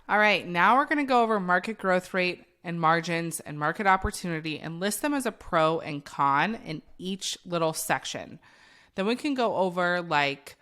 All right, now we're going to go over market growth rate and margins and market opportunity and list them as a pro and con in each little section. Then we can go over like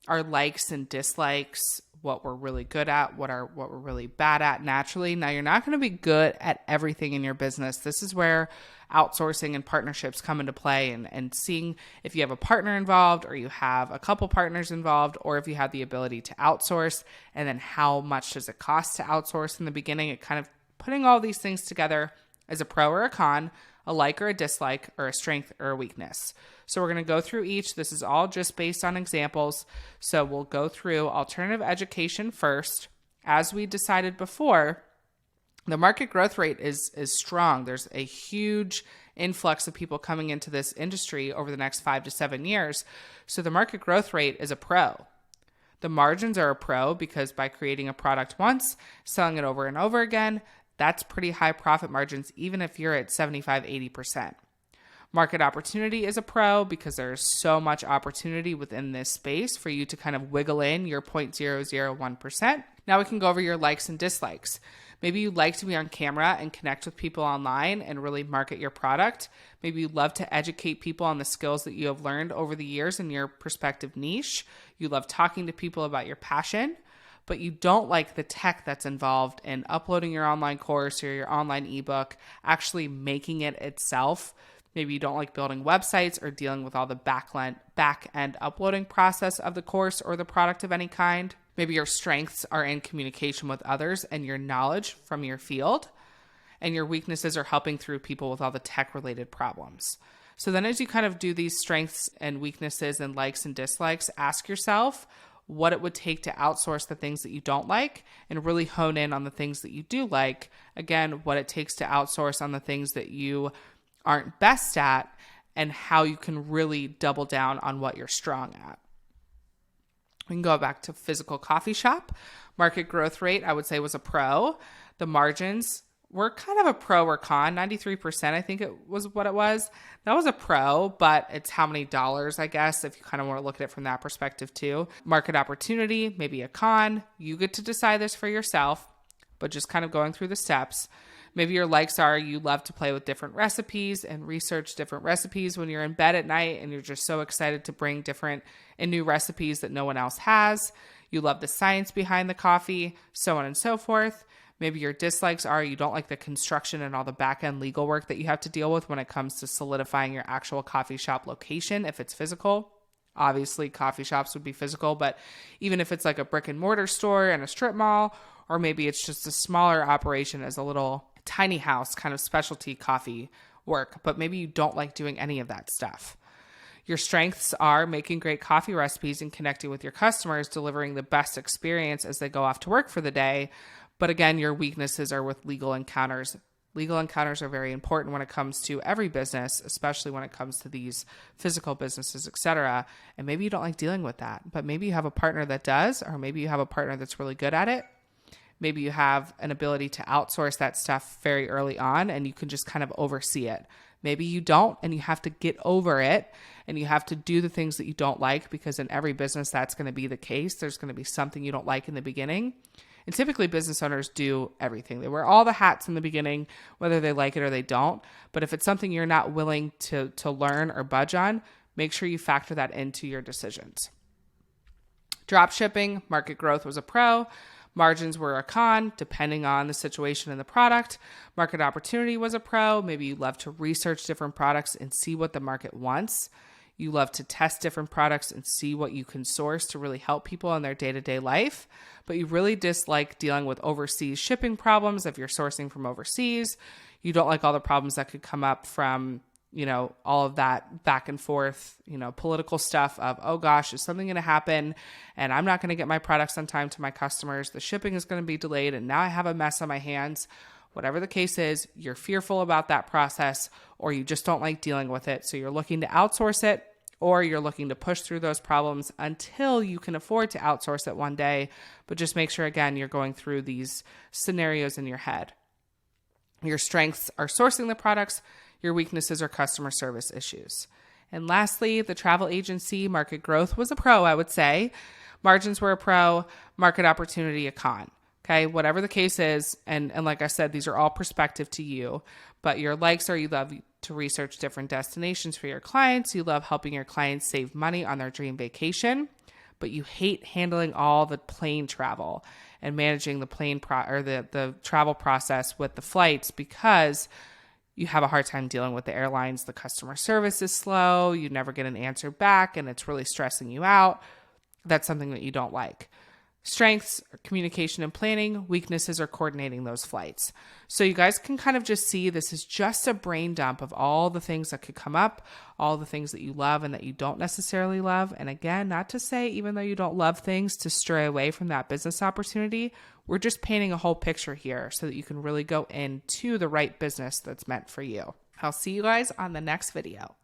our likes and dislikes, what we're really good at, what we're really bad at naturally. Now, you're not going to be good at everything in your business. This is where outsourcing and partnerships come into play, and seeing if you have a partner involved or you have a couple partners involved, or if you have the ability to outsource, and then how much does it cost to outsource in the beginning. It kind of putting all these things together as a pro or a con, a like or a dislike, or a strength or a weakness. So we're going to go through each. This is all just based on examples. So we'll go through alternative education first. As we decided before, the market growth rate is strong. There's a huge influx of people coming into this industry over the next 5 to 7 years. So the market growth rate is a pro. The margins are a pro because by creating a product once, selling it over and over again, that's pretty high profit margins, even if you're at 75, 80%. Market opportunity is a pro because there's so much opportunity within this space for you to kind of wiggle in your 0.001%. Now we can go over your likes and dislikes. Maybe you like to be on camera and connect with people online and really market your product. Maybe you love to educate people on the skills that you have learned over the years in your prospective niche. You love talking to people about your passion, but you don't like the tech that's involved in uploading your online course or your online ebook, actually making it itself. Maybe you don't like building websites or dealing with all the back-end uploading process of the course or the product of any kind. Maybe your strengths are in communication with others and your knowledge from your field, and your weaknesses are helping through people with all the tech-related problems. So then as you kind of do these strengths and weaknesses and likes and dislikes, ask yourself what it would take to outsource the things that you don't like and really hone in on the things that you do like. Again, what it takes to outsource on the things that you aren't best at, and how you can really double down on what you're strong at. We can go back to physical coffee shop. Market growth rate, I would say, was a pro. The margins were kind of a pro or con. 93%, I think it was what it was. That was a pro, but it's how many dollars, I guess, if you kind of want to look at it from that perspective too. Market opportunity, maybe a con. You get to decide this for yourself, but just kind of going through the steps. Maybe your likes are you love to play with different recipes and research different recipes when you're in bed at night and you're just so excited to bring different and new recipes that no one else has. You love the science behind the coffee, so on and so forth. Maybe your dislikes are you don't like the construction and all the back-end legal work that you have to deal with when it comes to solidifying your actual coffee shop location if it's physical. Obviously, coffee shops would be physical, but even if it's like a brick and mortar store and a strip mall, or maybe it's just a smaller operation as a little tiny house kind of specialty coffee work, but maybe you don't like doing any of that stuff. Your strengths are making great coffee recipes and connecting with your customers, delivering the best experience as they go off to work for the day. But again, your weaknesses are with legal encounters. Legal encounters are very important when it comes to every business, especially when it comes to these physical businesses, etc. And maybe you don't like dealing with that, but maybe you have a partner that does, or maybe you have a partner that's really good at it. Maybe you have an ability to outsource that stuff very early on and you can just kind of oversee it. Maybe you don't, and you have to get over it and you have to do the things that you don't like, because in every business that's going to be the case. There's going to be something you don't like in the beginning. And typically business owners do everything. They wear all the hats in the beginning, whether they like it or they don't. But if it's something you're not willing to learn or budge on, make sure you factor that into your decisions. Drop shipping, market growth was a pro. Margins were a con, depending on the situation and the product. Market opportunity was a pro. Maybe you love to research different products and see what the market wants. You love to test different products and see what you can source to really help people in their day-to-day life. But you really dislike dealing with overseas shipping problems if you're sourcing from overseas. You don't like all the problems that could come up from, all of that back and forth, political stuff of, oh gosh, is something going to happen and I'm not going to get my products on time to my customers. The shipping is going to be delayed and now I have a mess on my hands. Whatever the case is, you're fearful about that process, or you just don't like dealing with it. So you're looking to outsource it, or you're looking to push through those problems until you can afford to outsource it one day. But just make sure, again, you're going through these scenarios in your head. Your strengths are sourcing the products. Your weaknesses are customer service issues. And lastly, the travel agency market growth was a pro, I would say. Margins were a pro, market opportunity a con. Okay, whatever the case is, and like I said, these are all perspective to you, but your likes are you love to research different destinations for your clients. You love helping your clients save money on their dream vacation, but you hate handling all the plane travel and managing the the travel process with the flights because you have a hard time dealing with the airlines. The customer service is slow. You never get an answer back and it's really stressing you out. That's something that you don't like. Strengths are communication and planning. Weaknesses are coordinating those flights. So you guys can kind of just see this is just a brain dump of all the things that could come up, all the things that you love and that you don't necessarily love. And again, not to say, even though you don't love things, to stray away from that business opportunity. We're just painting a whole picture here so that you can really go into the right business that's meant for you. I'll see you guys on the next video.